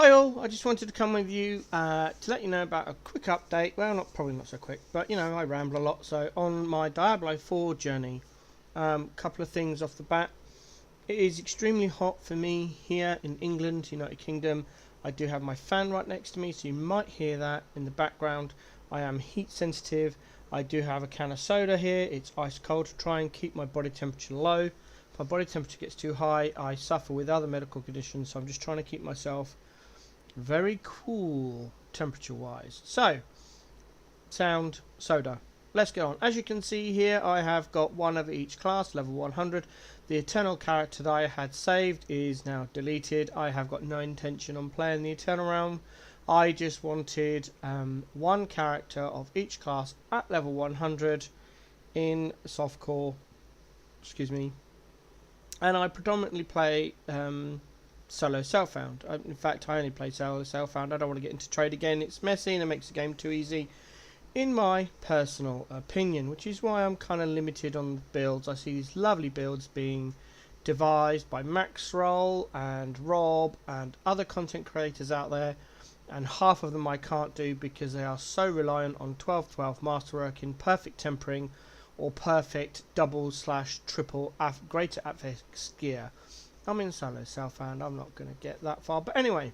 Hi all, I just wanted to come with you to let you know about a quick update. Well, probably not so quick, but you know, I ramble a lot. So on my Diablo 4 journey, couple of things off the bat. It is extremely hot for me here in England, United Kingdom. I do have my fan right next to me, so you might hear that in the background. I am heat sensitive. I do have a can of soda here. It's ice cold to try and keep my body temperature low. If my body temperature gets too high, I suffer with other medical conditions, so I'm just trying to keep myself very cool temperature wise. So sound, soda, let's get on. As you can see here, I have got one of each class, level 100. The Eternal character that I had saved is now deleted. I have got no intention on playing the Eternal realm. I just wanted one character of each class at level 100 in softcore, excuse me, and I predominantly play solo self-found. In fact, I only play solo self-found. I don't want to get into trade again. It's messy and it makes the game too easy, in my personal opinion, which is why I'm kind of limited on the builds. I see these lovely builds being devised by Maxroll and Rob and other content creators out there, and half of them I can't do because they are so reliant on 12-12 masterwork in perfect tempering or perfect double/triple greater affix gear. I'm in solo self-found, I'm not going to get that far. But anyway,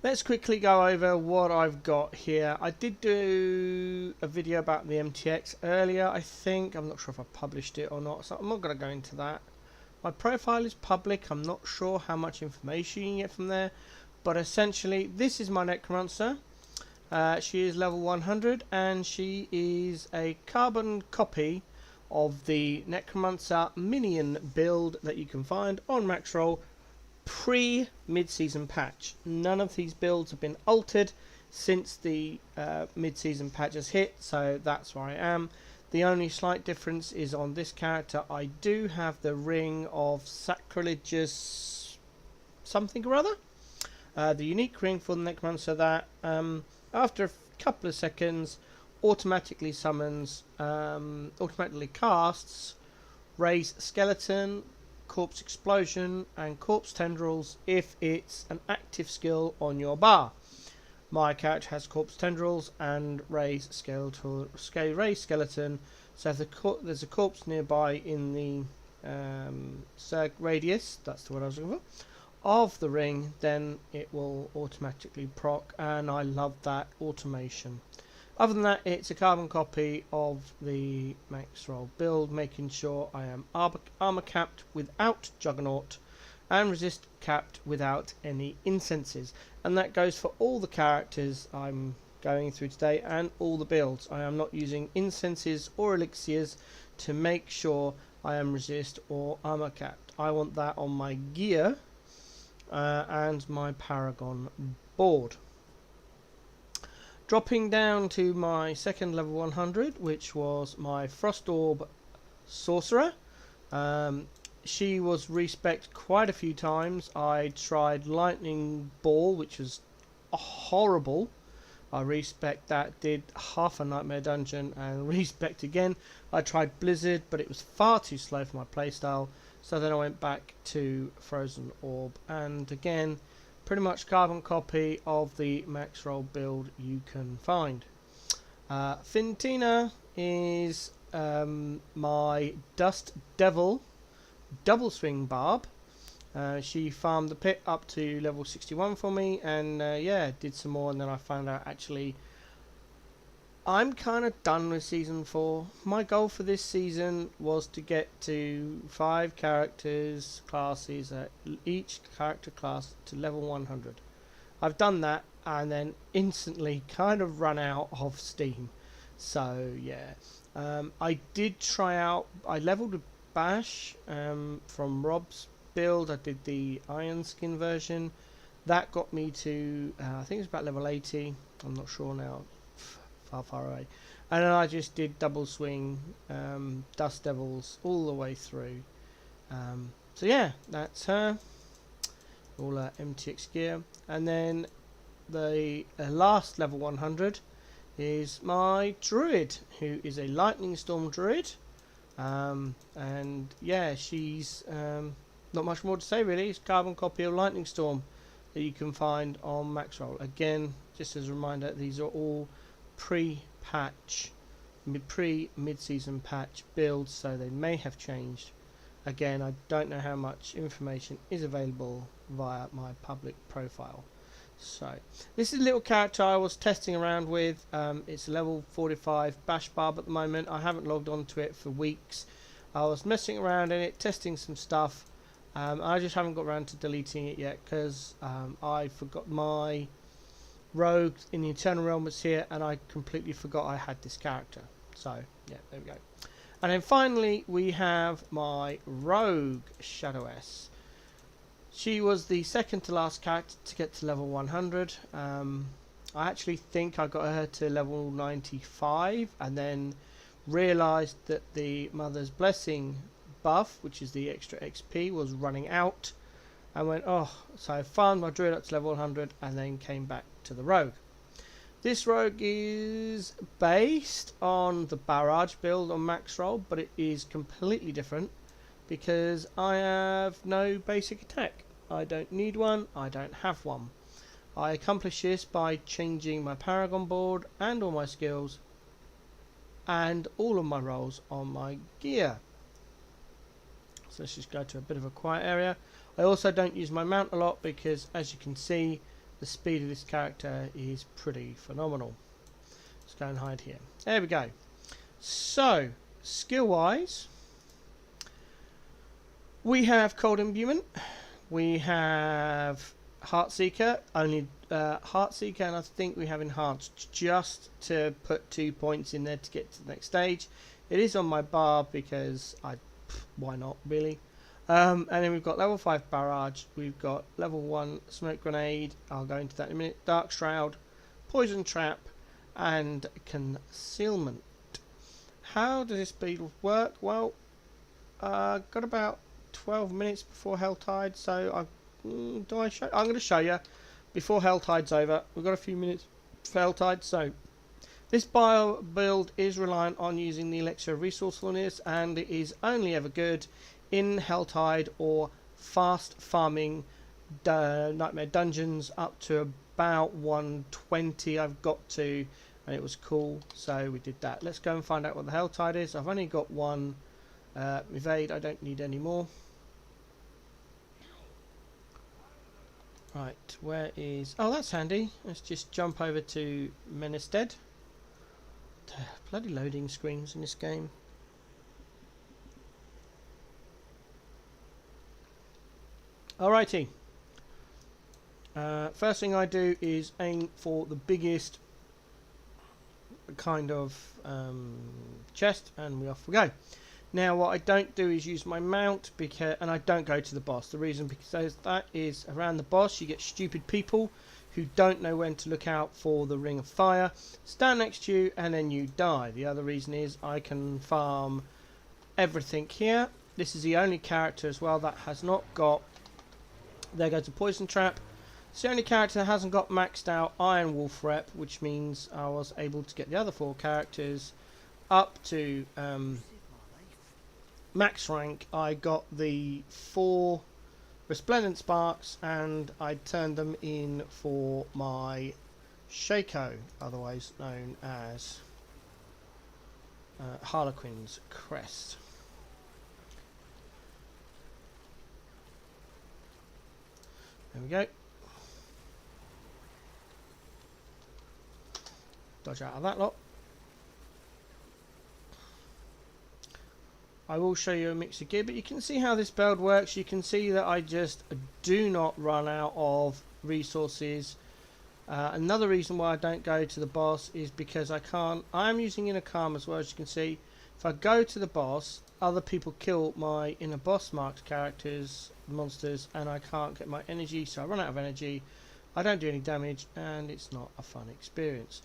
let's quickly go over what I've got here. I did do a video about the MTX earlier, I think. I'm not sure if I published it or not, so I'm not going to go into that. My profile is public. I'm not sure how much information you can get from there. But essentially, this is my Necromancer. She is level 100 and she is a carbon copy of the Necromancer minion build that you can find on Maxroll pre-mid-season patch. None of these builds have been altered since the mid-season patch has hit, so that's where I am. The only slight difference is on this character. I do have the Ring of Sacrilegious something or other. The unique ring for the Necromancer that after a couple of seconds automatically summons, automatically casts Raise Skeleton, Corpse Explosion and Corpse Tendrils if it's an active skill on your bar. My character has Corpse Tendrils and Raise Skeleton, so if there's a corpse nearby in the radius, that's the word I was looking for, of the ring, then it will automatically proc, and I love that automation. Other than that, it's a carbon copy of the Maxroll build, making sure I am armor capped without Juggernaut and resist capped without any incenses. And that goes for all the characters I'm going through today and all the builds. I am not using incenses or elixirs to make sure I am resist or armor capped. I want that on my gear and my Paragon board. Dropping down to my second level 100, which was my Frost Orb Sorcerer. She was respec'd quite a few times. I tried Lightning Ball, which was horrible. I respec that, did half a Nightmare Dungeon and respec again. I tried Blizzard, but it was far too slow for my playstyle. So then I went back to Frozen Orb, and again, pretty much carbon copy of the Maxroll build you can find. Fintina is my Dust Devil double swing barb. She farmed the pit up to level 61 for me, and yeah, did some more, and then I found out actually I'm kind of done with season 4. My goal for this season was to get to 5 characters classes at each character class to level 100. I've done that and then instantly kind of run out of steam. So yeah, I did try out, I leveled with Bash from Rob's build. I did the Iron Skin version. That got me to, I think it's about level 80. I'm not sure now. Far away, and then I just did double swing Dust Devils all the way through. So yeah, that's her, all her MTX gear. And then the last level 100 is my Druid, who is a Lightning Storm Druid, and yeah, she's not much more to say really. It's carbon copy of Lightning Storm. that you can find on Maxroll. Again, just as a reminder, these are all pre-patch, mid-season patch builds, so they may have changed. Again, I don't know how much information is available via my public profile. So, this is a little character I was testing around with. It's a level 45 bash barb at the moment. I haven't logged onto it for weeks. I was messing around in it, testing some stuff. I just haven't got around to deleting it yet because I forgot my rogue in the Eternal Realm was here and I completely forgot I had this character. So, yeah, there we go. And then finally we have my rogue Shadowess. She was the second to last character to get to level 100. I actually think I got her to level 95 and then realised that the Mother's Blessing buff, which is the extra XP, was running out. I went, oh, so I farmed my druid up to level 100 and then came back to the rogue. This rogue is based on the barrage build on Maxroll, but it is completely different because I have no basic attack. I don't need one, I don't have one. I accomplish this by changing my Paragon board and all my skills and all of my rolls on my gear. So let's just go to a bit of a quiet area. I also don't use my mount a lot because, as you can see, the speed of this character is pretty phenomenal. Let's go and hide here. There we go. So, skill-wise, we have Cold Imbuement, we have Heartseeker, only Heartseeker, and I think we have Enhanced just to put 2 points in there to get to the next stage. It is on my bar because why not, really? And then we've got level 5 Barrage, we've got level 1 Smoke Grenade, I'll go into that in a minute, Dark Shroud, Poison Trap, and Concealment. How does this build work? Well, got about 12 minutes before Helltide, so I'm going to show you before Helltide's over. We've got a few minutes for Helltide, so this build is reliant on using the Elixir of Resourcefulness, and it is only ever good in Helltide or fast farming Nightmare Dungeons up to about 120 I've got to, and it was cool, so we did that. Let's go and find out what the Helltide is. I've only got one evade, I don't need any more. Right, where is... oh, that's handy. Let's just jump over to Menestead. Bloody loading screens in this game. Alrighty. First thing I do is aim for the biggest kind of chest, and off we go. Now, what I don't do is use my mount, and I don't go to the boss. The reason because that is around the boss you get stupid people who don't know when to look out for the Ring of Fire, stand next to you, and then you die. The other reason is I can farm everything here. This is the only character as well that has not got... there goes the Poison Trap. It's the only character that hasn't got maxed out Iron Wolf rep, which means I was able to get the other 4 characters up to max rank. I got the 4 Resplendent Sparks and I turned them in for my Shaco, otherwise known as Harlequin's Crest. There we go. Dodge out of that lot. I will show you a mix of gear, but you can see how this build works. You can see that I just do not run out of resources. Another reason why I don't go to the boss is because I can't. I am using Inner Calm as well, as you can see. If I go to the boss, other people kill my inner boss marked characters, monsters, and I can't get my energy, so I run out of energy. I don't do any damage, and it's not a fun experience.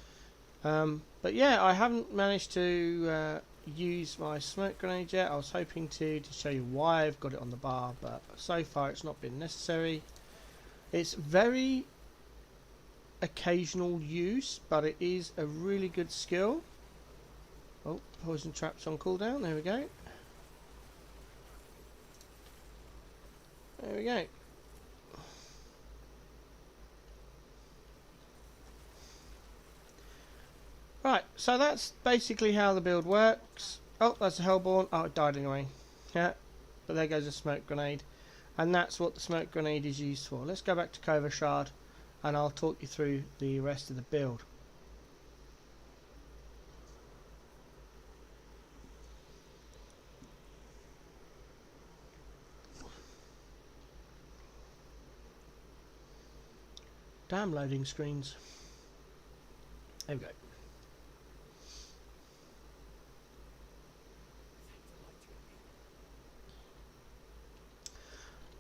But yeah, I haven't managed to use my smoke grenade yet. I was hoping to show you why I've got it on the bar, but so far it's not been necessary. It's very occasional use, but it is a really good skill. Oh, Poison Trap's on cooldown. There we go. There we go. Right, so that's basically how the build works. Oh, that's a Hellborn. Oh, it died anyway. Yeah, but there goes a smoke grenade. And that's what the smoke grenade is used for. Let's go back to Cova Shard and I'll talk you through the rest of the build. Damn loading screens. There we go.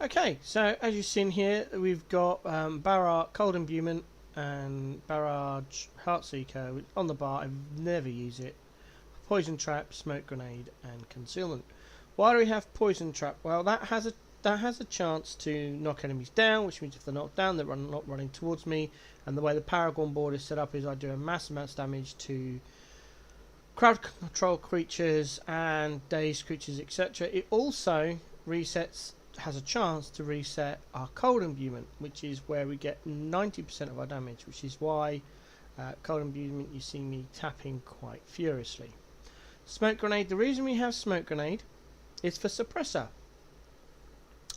Okay, so as you've seen here, we've got Barrage, Cold Imbuement, and Barrage Heartseeker on the bar. I've never used it. Poison Trap, Smoke Grenade, and Concealment. Why do we have Poison Trap? Well, that has a chance to knock enemies down, which means if they're knocked down, they're not running towards me. And the way the Paragon board is set up is I do a massive amount of damage to crowd control creatures and dazed creatures, etc. It also has a chance to reset our Cold Imbuement, which is where we get 90% of our damage, which is why Cold Imbuement you see me tapping quite furiously. Smoke Grenade, the reason we have Smoke Grenade is for Suppressor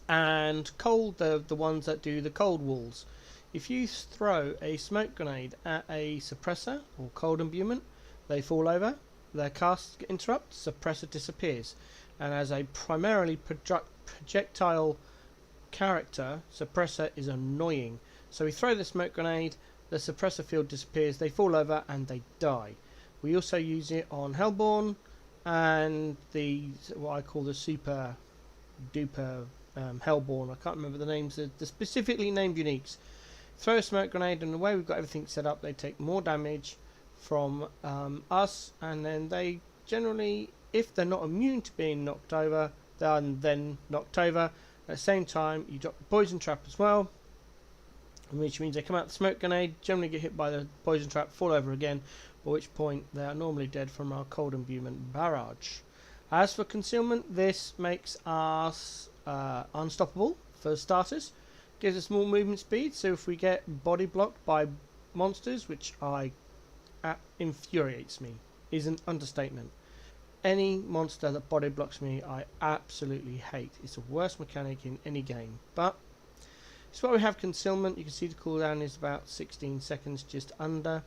and Cold, the ones that do the cold walls. If you throw a Smoke Grenade at a Suppressor or Cold Imbuement, they fall over, their casts interrupt, Suppressor disappears, and as a primarily projectile character, Suppressor is annoying. So we throw the Smoke Grenade, the Suppressor field disappears, they fall over and they die. We also use it on Hellborn and what I call the super duper Hellborn. I can't remember the names, the specifically named uniques. Throw a Smoke Grenade, and the way we've got everything set up, they take more damage from us, and then they generally, if they're not immune to being knocked over, they're then knocked over. At the same time, you drop the Poison Trap as well, which means they come out the Smoke Grenade, generally get hit by the Poison Trap, fall over again, at which point they are normally dead from our Cold Imbuement barrage. As for Concealment, this makes us unstoppable for starters, gives us more movement speed, so if we get body blocked by monsters, which infuriates me, is an understatement. Any monster that body blocks me, I absolutely hate. It's the worst mechanic in any game. But it's why we have Concealment. You can see the cooldown is about 16 seconds, just under.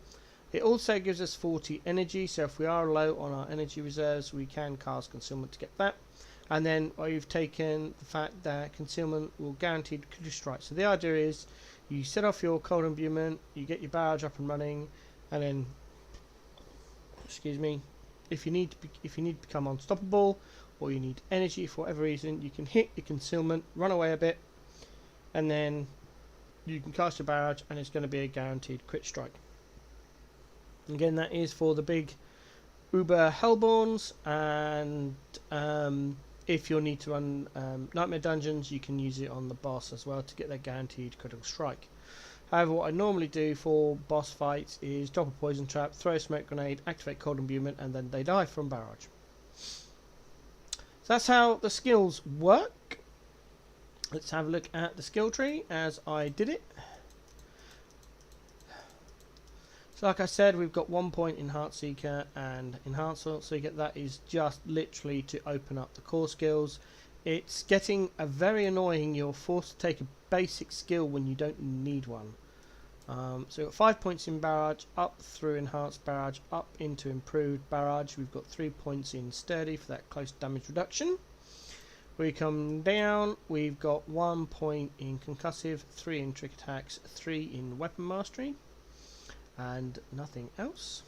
It also gives us 40 energy, so if we are low on our energy reserves, we can cast Concealment to get that. And then we've taken the fact that Concealment will guaranteed critical strike. So the idea is you set off your Cold Imbuement, you get your barrage up and running, and then, excuse me, if you need to become unstoppable or you need energy for whatever reason, you can hit your Concealment, run away a bit, and then you can cast your barrage, and it's going to be a guaranteed crit strike. Again, that is for the big Uber Hellborns, and if you'll need to run Nightmare Dungeons, you can use it on the boss as well to get their guaranteed critical strike. However, what I normally do for boss fights is drop a Poison Trap, throw a Smoke Grenade, activate Cold Imbuement, and then they die from barrage. So that's how the skills work. Let's have a look at the skill tree as I did it. So like I said, we've got 1 point in Heartseeker and Enhancer, so you get that is just literally to open up the core skills. It's getting very annoying. You're forced to take a basic skill when you don't need one. So we've got 5 points in Barrage, up through Enhanced Barrage, up into Improved Barrage. We've got 3 points in Sturdy for that close damage reduction. We come down, we've got 1 point in Concussive, 3 in Trick Attacks, 3 in Weapon Mastery, and nothing else.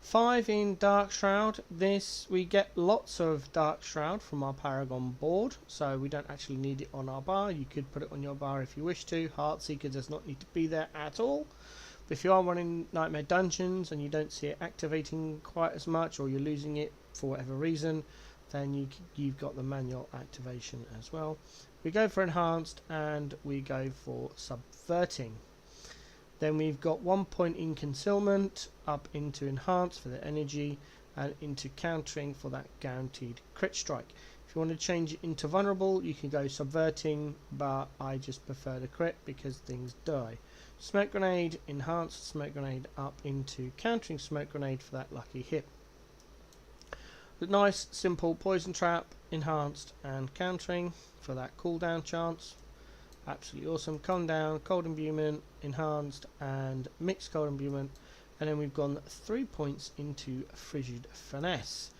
5 in Dark Shroud. This, we get lots of Dark Shroud from our Paragon board, so we don't actually need it on our bar. You could put it on your bar if you wish to. Heartseeker does not need to be there at all. But if you are running Nightmare Dungeons and you don't see it activating quite as much, or you're losing it for whatever reason, then you've got the manual activation as well. We go for Enhanced and we go for Subverting. Then we've got 1 point in Concealment, up into Enhance for the energy, and into Countering for that guaranteed crit strike. If you want to change it into vulnerable, you can go subverting, but I just prefer the crit because things die. Smoke grenade, enhanced smoke grenade up into countering smoke grenade for that lucky hit. The nice simple poison trap, enhanced and countering for that cooldown chance. Absolutely awesome. Calm down, cold imbuement, enhanced and mixed cold imbuement, and then we've gone 3 points into frigid finesse.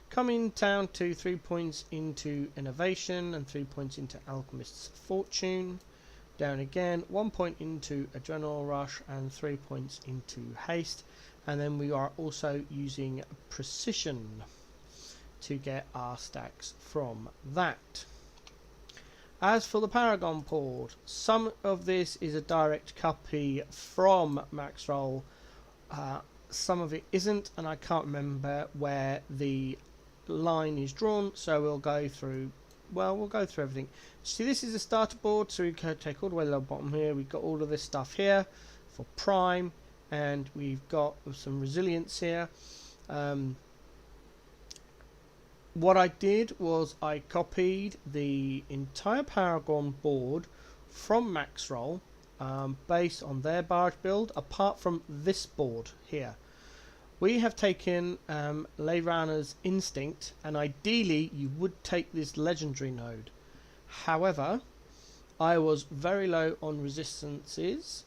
Coming down to 3 points into innovation and 3 points into alchemist's fortune. Down again, 1 point into adrenaline rush and 3 points into haste, and then we are also using precision to get our stacks from that. As for the Paragon Port, some of this is a direct copy from Maxroll, some of it isn't, and I can't remember where the line is drawn, so we'll go through everything. See, this is a starter board, so we can take all the way to the bottom here. We've got all of this stuff here for prime, and we've got some resilience here. What I did was I copied the entire Paragon board from Maxroll based on their barrage build, apart from this board here. We have taken Leyrana's Instinct, and ideally you would take this legendary node. However, I was very low on resistances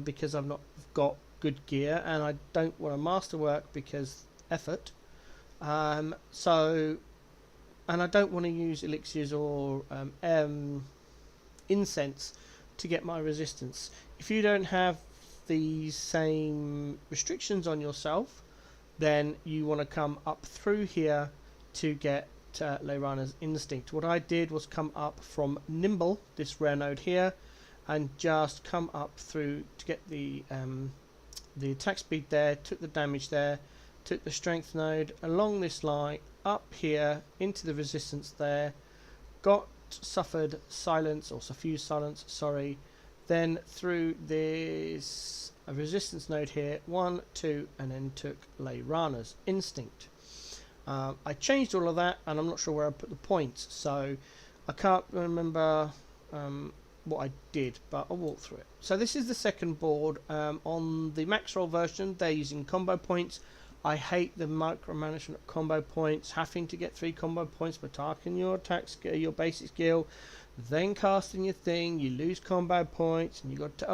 because I've not got good gear, and I don't want to masterwork because effort. And I don't want to use elixirs or incense to get my resistance. If you don't have these same restrictions on yourself, then you want to come up through here to get Leyrana's Instinct. What I did was come up from Nimble, this rare node here, and just come up through to get the attack speed there, took the damage there, took the strength node along this line up here into the resistance there, suffered silence or suffused silence, sorry, then through this resistance node here, 1, 2, and then took Leyrana's Instinct. I changed all of that, and I'm not sure where I put the points, so I can't remember what I did, but I'll walk through it. So this is the second board. On the Maxroll version, they're using combo points. I hate the micromanagement of combo points, having to get 3 combo points by targeting your attack skill, your basic skill, then casting your thing, you lose combo points, and you got to,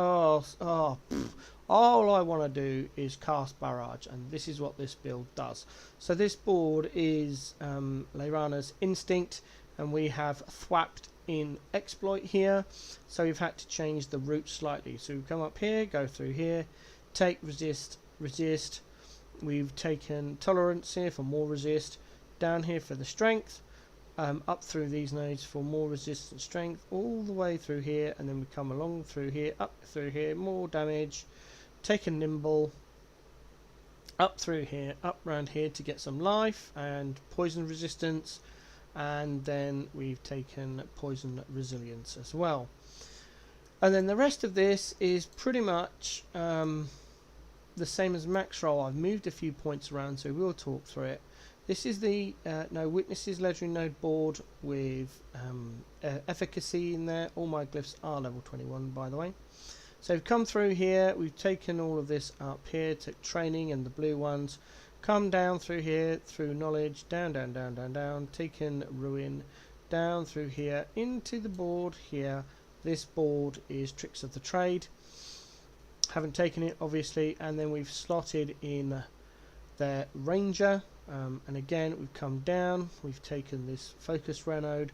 all I want to do is cast barrage, and this is what this build does. So this board is Leyrana's Instinct, and we have thwapped in exploit here, so we've had to change the route slightly. So we come up here, go through here, take resist, we've taken tolerance here for more resist, down here for the strength, up through these nodes for more resistance strength, all the way through here, and then we come along through here, up through here, more damage, take a nimble, up through here, up round here to get some life and poison resistance, and then we've taken poison resilience as well. And then the rest of this is pretty much the same as Maxroll. I've moved a few points around, so we'll talk through it. This is the no witnesses legendary node board with efficacy in there. All my glyphs are level 21, by the way. So we've come through here, we've taken all of this up here, took training and the blue ones, come down through here, through knowledge, down, taken ruin, down through here, into the board here. This board is Tricks of the Trade. Haven't taken it, obviously, and then we've slotted in their Ranger, and again, we've come down, we've taken this Focus Rare node,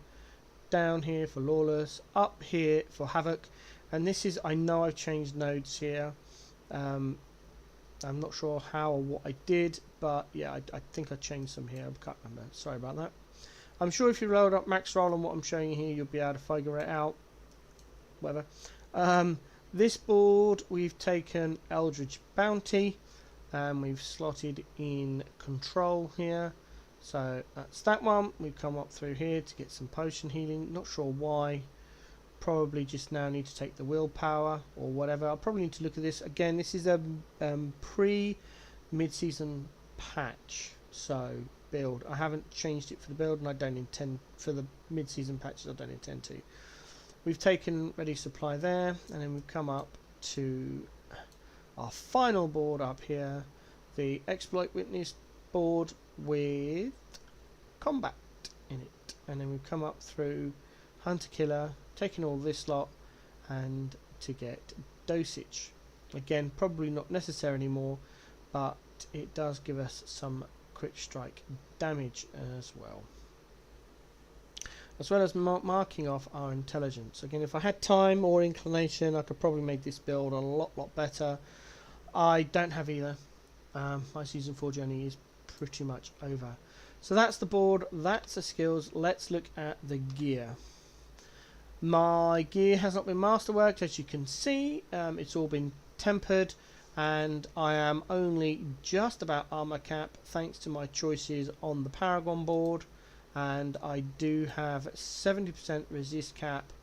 down here for Lawless, up here for Havoc. And this is, I know I've changed nodes here. I'm not sure how or what I did, but yeah, I think I changed some here. I can't remember. Sorry about that. I'm sure if you load up Maxroll on what I'm showing you here, you'll be able to figure it out. Whatever. This board, we've taken Eldritch Bounty, and we've slotted in Control here. So that's that one. We've come up through here to get some potion healing. Not sure why. Probably just now need to take the willpower or whatever. I'll probably need to look at this again. This is a pre-mid-season patch, so build. I haven't changed it for the build, and I don't intend for the mid-season patches. I don't intend to. We've taken ready supply there, and then we've come up to our final board up here, the exploit witness board with combat in it, and then we've come up through hunter killer, taking all this lot, and to get dosage. Again, probably not necessary anymore, but it does give us some quick strike damage as well as marking off our intelligence. Again, if I had time or inclination, I could probably make this build a lot better. I don't have either. My season 4 journey is pretty much over. So that's the board, that's the skills. Let's look at the gear. My gear has not been masterworked, as you can see. It's all been tempered, and I am only just about armor cap thanks to my choices on the Paragon board, and I do have 70% resist cap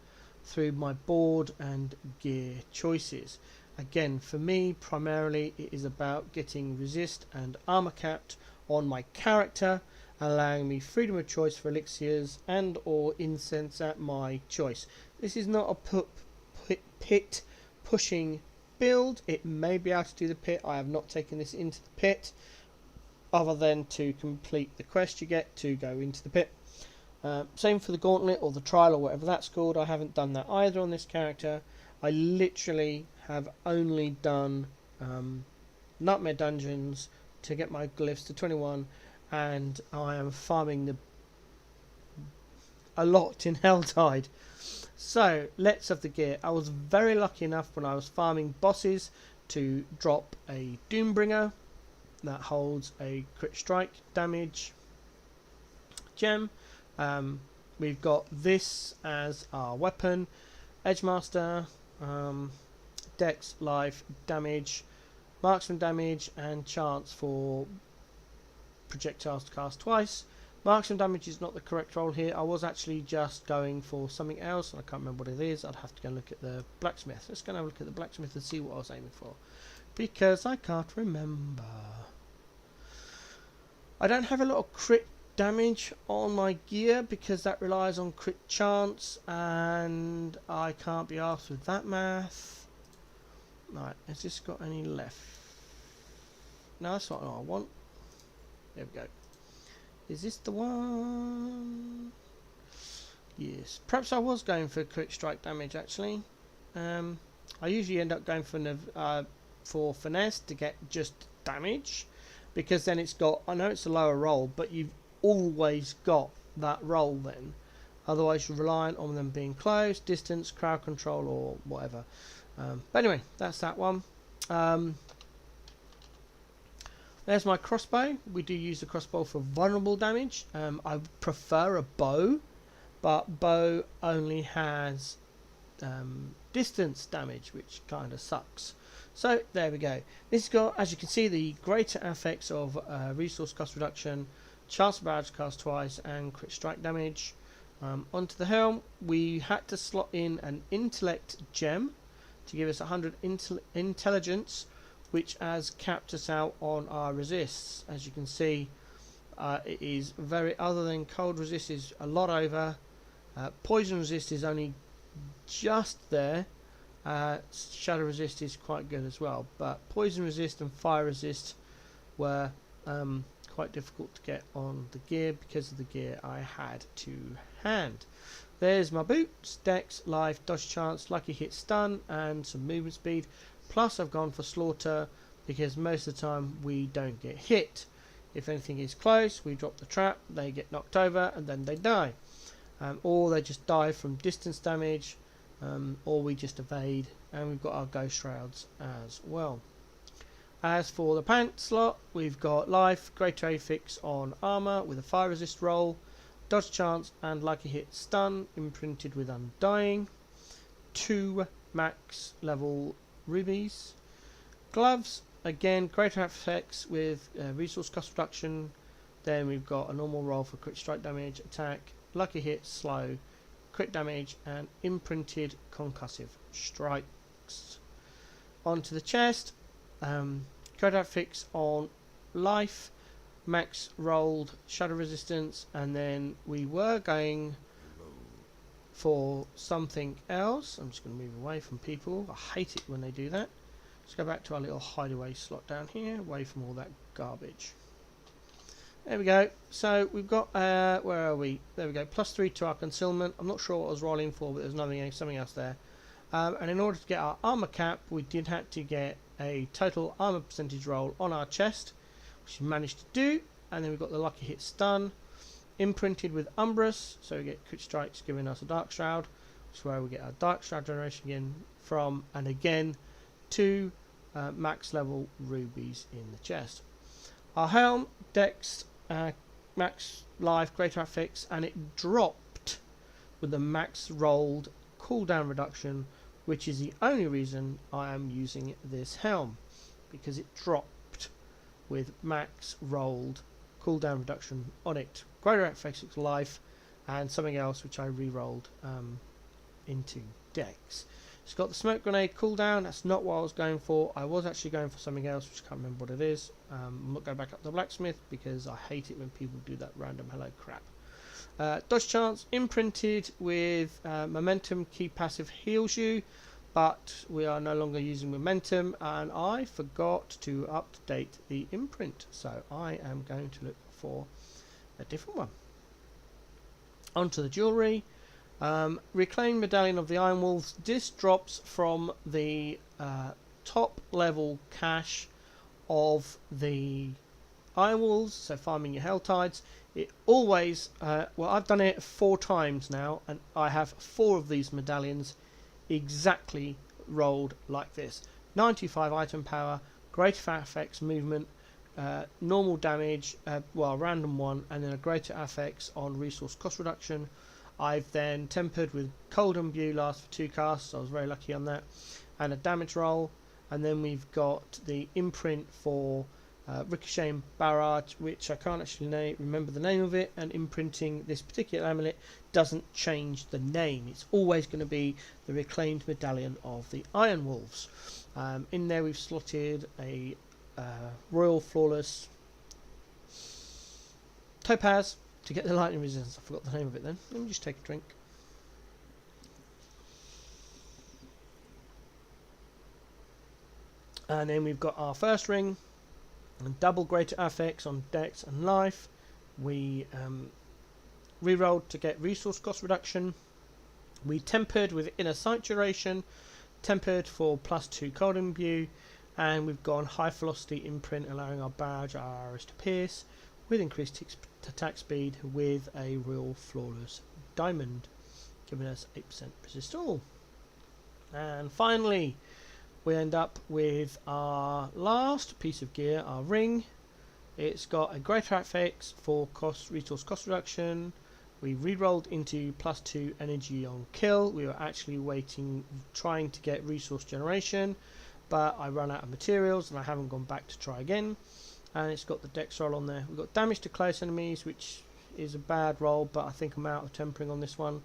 through my board and gear choices. Again, for me, primarily it is about getting resist and armor capped on my character, allowing me freedom of choice for elixirs and or incense at my choice. This is not a pit pushing build. It may be able to do the pit. I have not taken this into the pit, other than to complete the quest you get to go into the pit. Same for the gauntlet or the trial or whatever that's called. I haven't done that either on this character. I literally have only done nightmare dungeons to get my glyphs to 21, and I am farming a lot in Helltide. So let's have the gear. I was very lucky enough when I was farming bosses to drop a Doombringer that holds a crit strike damage gem. We've got this as our weapon, Edgemaster, dex, life, damage, marksman damage, and chance for projectiles to cast twice. Marksman damage is not the correct roll here. I was actually just going for something else, and I can't remember what it is. I'd have to go and look at the blacksmith. Let's go and have a look at the blacksmith and see what I was aiming for, because I can't remember. I don't have a lot of crit damage on my gear because that relies on crit chance, and I can't be arsed with that math. Right, has this got any left? No, that's not what I want. There we go. Is this the one? Yes. Perhaps I was going for crit strike damage actually. I usually end up going for finesse to get just damage, because then it's got, I know it's a lower roll, but you've always got that roll then. Otherwise you're reliant on them being close, distance, crowd control, or whatever. But anyway, that's that one. There's my crossbow. We do use the crossbow for vulnerable damage. I prefer a bow, but bow only has distance damage, which kind of sucks. So there we go. This has got, as you can see, the greater effects of resource cost reduction, chance of barrage cast twice, and crit strike damage. Onto the helm, we had to slot in an intellect gem to give us 100 intelligence, which has capped us out on our resists. As you can see, it is very, other than cold resist is a lot over, poison resist is only just there, shadow resist is quite good as well, but poison resist and fire resist were quite difficult to get on the gear because of the gear I had to hand. There's my boots, dex, life, dodge chance, lucky hit, stun, and some movement speed. Plus I've gone for slaughter because most of the time we don't get hit. If anything is close, we drop the trap, they get knocked over, and then they die. Or they just die from distance damage, or we just evade, and we've got our ghost shrouds as well. As for the pants slot, we've got life, greater affix on armor with a fire resist roll, dodge chance, and lucky hit, stun imprinted with undying. 2 max level rubies. Gloves, again, greater effects with resource cost reduction. Then we've got a normal roll for crit strike damage, attack, lucky hit, slow, crit damage, and imprinted concussive strikes. Onto the chest, greater effects on life, max rolled shadow resistance, and then we were going for something else. I'm just going to move away from people. I hate it when they do that. Let's go back to our little hideaway slot down here, away from all that garbage. There we go. So we've got, where are we? There we go, +3 to our concealment. I'm not sure what I was rolling for, but there's something else there. And in order to get our armor cap, we did have to get a total armor percentage roll on our chest, which we managed to do. And then we've got the lucky hit stun, imprinted with Umbrus, so we get crit strikes giving us a Dark Shroud, which is where we get our Dark Shroud generation again from, and again 2 max level rubies in the chest. Our helm, Dex, max life, greater affix, and it dropped with the max rolled cooldown reduction, which is the only reason I am using this helm, because it dropped with max rolled cooldown reduction on it. Greater affix life and something else which I re-rolled into Dex. It's got the smoke grenade cooldown. That's not what I was going for. I was actually going for something else, which I can't remember what it is. I'm not going back up to the blacksmith because I hate it when people do that random hello crap. Dodge chance imprinted with momentum. Key passive heals you, but we are no longer using momentum, and I forgot to update the imprint, so I am going to look for a different one. Onto the jewellery. Reclaimed Medallion of the Iron Wolves. This drops from the top level cache of the Iron Wolves, so farming your Hell Tides. It always, well, I've done it 4 times now, and I have 4 of these medallions exactly rolled like this. 95 item power, greater affix movement, normal damage, well, random one, and then a greater affix on resource cost reduction. I've then tempered with cold imbue, lasts for 2 casts, I was very lucky on that, and a damage roll. And then we've got the imprint for Ricochet and Barrage, which I can't actually remember the name of it, and imprinting this particular amulet doesn't change the name. It's always going to be the Reclaimed Medallion of the Iron Wolves. In there we've slotted a Royal Flawless Topaz to get the lightning resistance. I forgot the name of it then. Let me just take a drink. And then we've got our first ring, and double greater affix on Dex and life. We re-rolled to get resource cost reduction. We tempered with inner sight duration, tempered for +2 cold imbue, and we've gone high velocity imprint, allowing our barrage arrows to pierce with increased attack speed with a Royal Flawless Diamond, giving us 8% resist all. And finally, we end up with our last piece of gear, our ring. It's got a greater affix for resource cost reduction. We re-rolled into +2 energy on kill. We were actually trying to get resource generation, but I ran out of materials and I haven't gone back to try again. And it's got the Dex roll on there. We've got damage to close enemies, which is a bad roll, but I think I'm out of tempering on this one.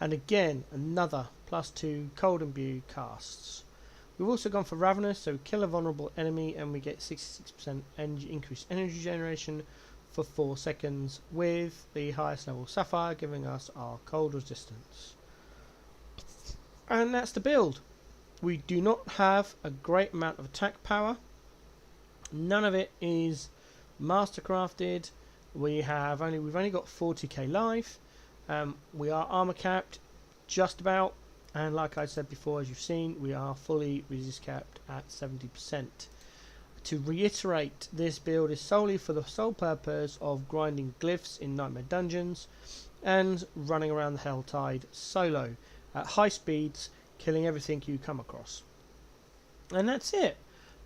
And again, another +2 cold imbue casts. We've also gone for Ravenous, so we kill a vulnerable enemy and we get 66% increased energy generation for 4 seconds with the highest level Sapphire, giving us our cold resistance. And that's the build. We do not have a great amount of attack power. None of it is mastercrafted. We've only got 40k life. We are armor capped, just about. And like I said before, as you've seen, we are fully resist capped at 70%. To reiterate, this build is solely for the sole purpose of grinding glyphs in Nightmare Dungeons and running around the Helltide solo at high speeds, killing everything you come across. And that's it.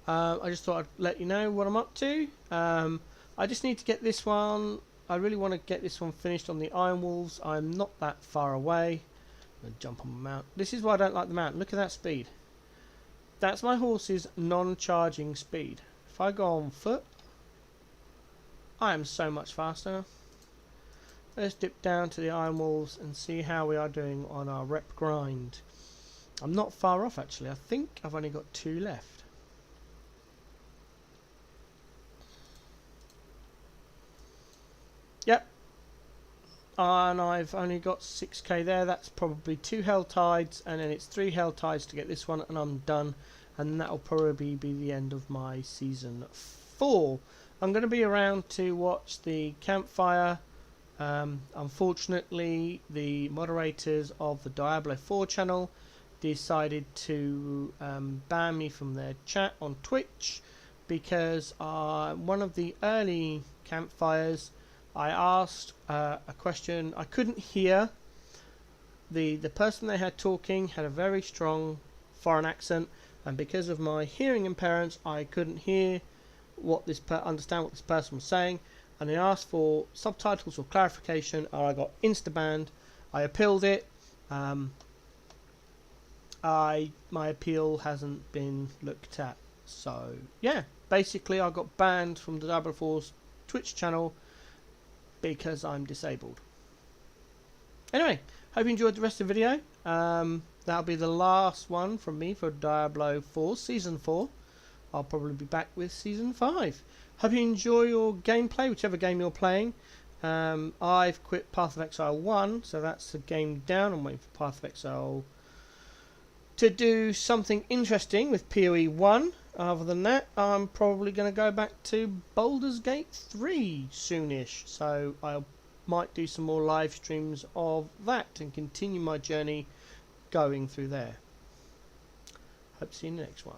I just thought I'd let you know what I'm up to. I just need to get this one. I really want to get this one finished on the Iron Wolves. I'm not that far away. I'm going to jump on my mount. This is why I don't like the mount. Look at that speed. That's my horse's non-charging speed. If I go on foot, I am so much faster. Let's dip down to the Iron Wolves and see how we are doing on our rep grind. I'm not far off actually. I think I've only got 2 left. Yep. And I've only got 6k there. That's probably 2 Hell Tides, and then it's 3 Hell Tides to get this one, and I'm done. And that'll probably be the end of my season 4. I'm going to be around to watch the campfire. Unfortunately, the moderators of the Diablo 4 channel decided to ban me from their chat on Twitch because one of the early campfires, I asked a question. I couldn't hear. The person they had talking had a very strong foreign accent, and because of my hearing impairments, I couldn't hear understand what this person was saying. And they asked for subtitles or clarification, and I got insta-banned. I appealed it. My appeal hasn't been looked at. So yeah, basically I got banned from the Diablo 4's Twitch channel because I'm disabled. Anyway, hope you enjoyed the rest of the video. That'll be the last one from me for Diablo 4 Season 4. I'll probably be back with Season 5. Hope you enjoy your gameplay, whichever game you're playing. I've quit Path of Exile 1, so that's the game down. I'm waiting for Path of Exile to do something interesting with PoE 1. Other than that, I'm probably going to go back to Baldur's Gate 3 soonish. So I might do some more live streams of that and continue my journey going through there. Hope to see you in the next one.